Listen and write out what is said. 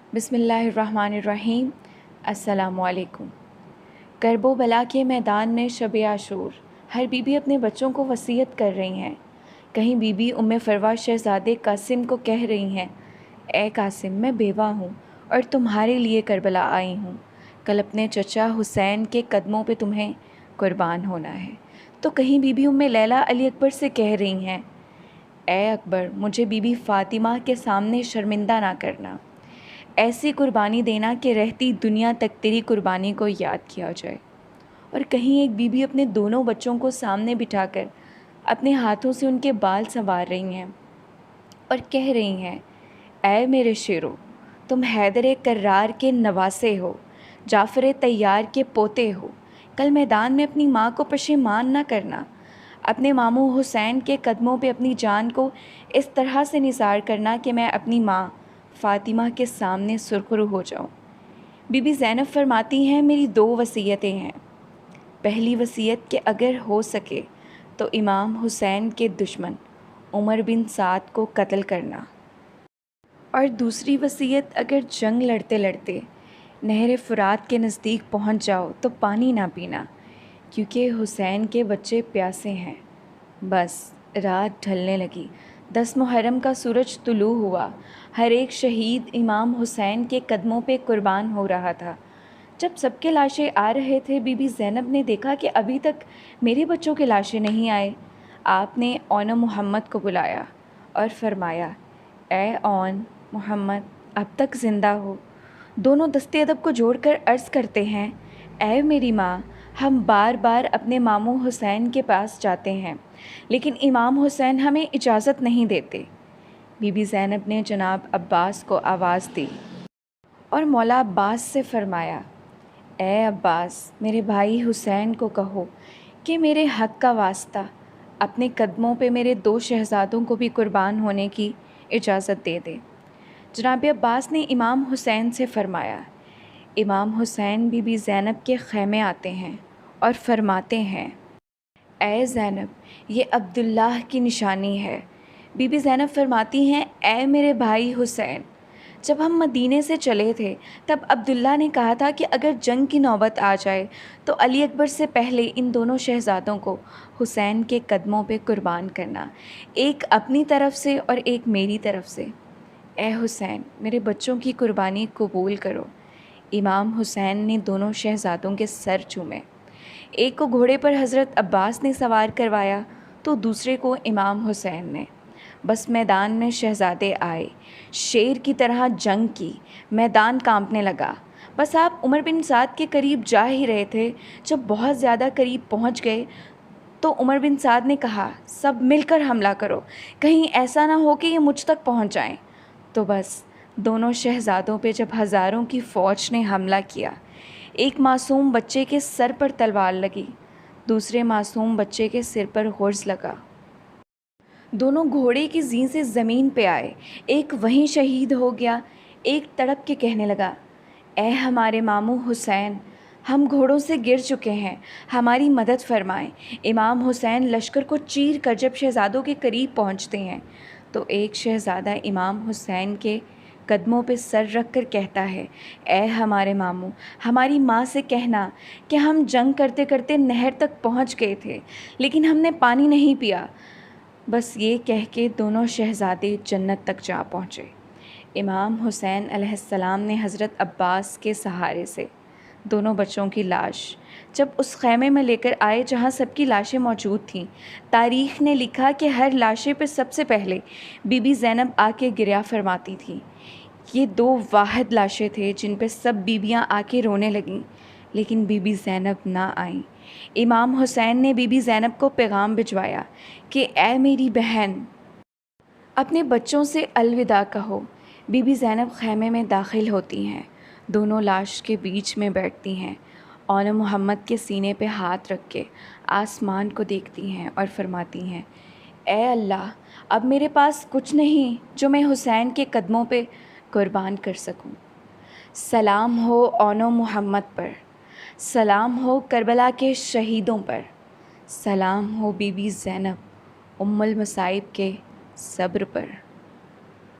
बिस्मिल्लाहिर्रहमानिर्रहीम। अस्सलामुअलैकुम। करबो बला के मैदान में शब आशूर हर बीबी अपने बच्चों को वसीयत कर रही हैं। कहीं बीबी उम्मे फरवा शहज़ादे कासिम को कह रही हैं, ए कासिम, मैं बेवा हूँ और तुम्हारे लिए करबला आई हूँ। कल अपने चचा हुसैन के कदमों पे तुम्हें कुर्बान होना है। तो कहीं बीबी उम्मे लैला अली अकबर से कह रही हैं, ए अकबर, मुझे बीबी फ़ातिमा के सामने शर्मिंदा ना करना। ऐसी कुर्बानी देना कि रहती दुनिया तक तेरी कुर्बानी को याद किया जाए। और कहीं एक बीबी अपने दोनों बच्चों को सामने बिठाकर अपने हाथों से उनके बाल संवार रही हैं और कह रही हैं, ऐ मेरे शेरों, तुम हैदर कर्रार के नवासे हो, जाफ़र तैयार के पोते हो। कल मैदान में अपनी माँ को पशेमान ना करना। अपने मामू हुसैन के कदमों पे अपनी जान को इस तरह से निसार करना कि मैं अपनी माँ फ़ातिमा के सामने सुरखरू हो जाऊँ। बीबी ज़ैनब फरमाती हैं, मेरी 2 वसीयतें हैं। पहली वसीयत कि अगर हो सके तो इमाम हुसैन के दुश्मन उमर बिन साद को कत्ल करना, और दूसरी वसीयत, अगर जंग लड़ते लड़ते नहर फ़ुरात के नज़दीक पहुंच जाओ तो पानी ना पीना, क्योंकि हुसैन के बच्चे प्यासे हैं। बस रात ढलने लगी। 10 मुहर्रम का सूरज तुलू हुआ। हर एक शहीद इमाम हुसैन के कदमों पे कुर्बान हो रहा था। जब सबके लाशें आ रहे थे, बीबी ज़ैनब ने देखा कि अभी तक मेरे बच्चों के लाशें नहीं आए। आपने औन मोहम्मद को बुलाया और फरमाया, ए औन मोहम्मद, अब तक ज़िंदा हो। दोनों दस्ते अदब को जोड़कर अर्ज़ करते हैं, ऐ मेरी माँ, हम बार बार अपने मामू हुसैन के पास जाते हैं, लेकिन इमाम हुसैन हमें इजाज़त नहीं देते। बीबी ज़ैनब ने जनाब अब्बास को आवाज़ दी और मौला अब्बास से फ़रमाया, ए अब्बास, मेरे भाई हुसैन को कहो कि मेरे हक़ का वास्ता अपने कदमों पे मेरे 2 शहज़ादों को भी कुर्बान होने की इजाज़त दे दे। जनाब अब्बास ने इमाम हुसैन से फ़रमाया। इमाम हुसैन बीबी ज़ैनब के ख़ैमे आते हैं और फ़रमाते हैं, ए ज़ैनब, ये अब्दुल्लाह की निशानी है। बीबी ज़ैनब फरमाती हैं, ए मेरे भाई हुसैन, जब हम मदीने से चले थे तब अब्दुल्ला ने कहा था कि अगर जंग की नौबत आ जाए तो अली अकबर से पहले इन दोनों शहज़ादों को हुसैन के कदमों पे कुर्बान करना, एक अपनी तरफ से और एक मेरी तरफ से। ए हुसैन, मेरे बच्चों की कुर्बानी कबूल करो। इमाम हुसैन ने दोनों शहज़ादों के सर चूमे। एक को घोड़े पर हज़रत अब्बास ने सवार करवाया तो दूसरे को इमाम हुसैन ने। बस मैदान में शहज़ादे आए, शेर की तरह जंग की, मैदान कांपने लगा। बस आप उमर बिन साद के करीब जा ही रहे थे, जब बहुत ज़्यादा करीब पहुंच गए तो उमर बिन साद ने कहा, सब मिलकर हमला करो, कहीं ऐसा ना हो कि ये मुझ तक पहुंच जाएं। तो बस दोनों शहज़ादों पे जब हज़ारों की फ़ौज ने हमला किया, एक मासूम बच्चे के सर पर तलवार लगी, दूसरे मासूम बच्चे के सिर पर गुर्ज़ लगा। दोनों घोड़े की ज़ीं से ज़मीन पे आए। एक वहीं शहीद हो गया। एक तड़प के कहने लगा, ए हमारे मामू हुसैन, हम घोड़ों से गिर चुके हैं, हमारी मदद फरमाएं। इमाम हुसैन लश्कर को चीर कर जब शहज़ादों के करीब पहुंचते हैं तो एक शहज़ादा इमाम हुसैन के कदमों पे सर रख कर कहता है, ए हमारे मामू, हमारी माँ से कहना कि हम जंग करते करते नहर तक पहुँच गए थे, लेकिन हमने पानी नहीं पिया। बस ये कह के दोनों शहज़ादे जन्नत तक जा पहुँचे। इमाम हुसैन अलैहिस्सलाम ने हज़रत अब्बास के सहारे से दोनों बच्चों की लाश जब उस ख़ैमे में लेकर आए जहाँ सबकी लाशें मौजूद थीं, तारीख़ ने लिखा कि हर लाशे पर सबसे पहले बीबी ज़ैनब आके गिरया फरमाती थी। ये 2 वाहिद लाशें थे जिन पे सब बीबियाँ आके रोने लगीं, लेकिन बीबी ज़ैनब ना आईं। इमाम हुसैन ने बीबी ज़ैनब को पैगाम भिजवाया कि ए मेरी बहन, अपने बच्चों से अलविदा कहो। बीबी ज़ैनब ख़ैमे में दाखिल होती हैं, दोनों लाश के बीच में बैठती हैं, औन मोहम्मद के सीने पे हाथ रख के आसमान को देखती हैं और फरमाती हैं, ए अल्लाह, अब मेरे पास कुछ नहीं जो मैं हुसैन के कदमों पे कुर्बान कर सकूं। सलाम हो औन मोहम्मद पर, सलाम हो करबला के शहीदों पर, सलाम हो बीबी ज़ैनब उम्मुल मसाइब के सब्र पर।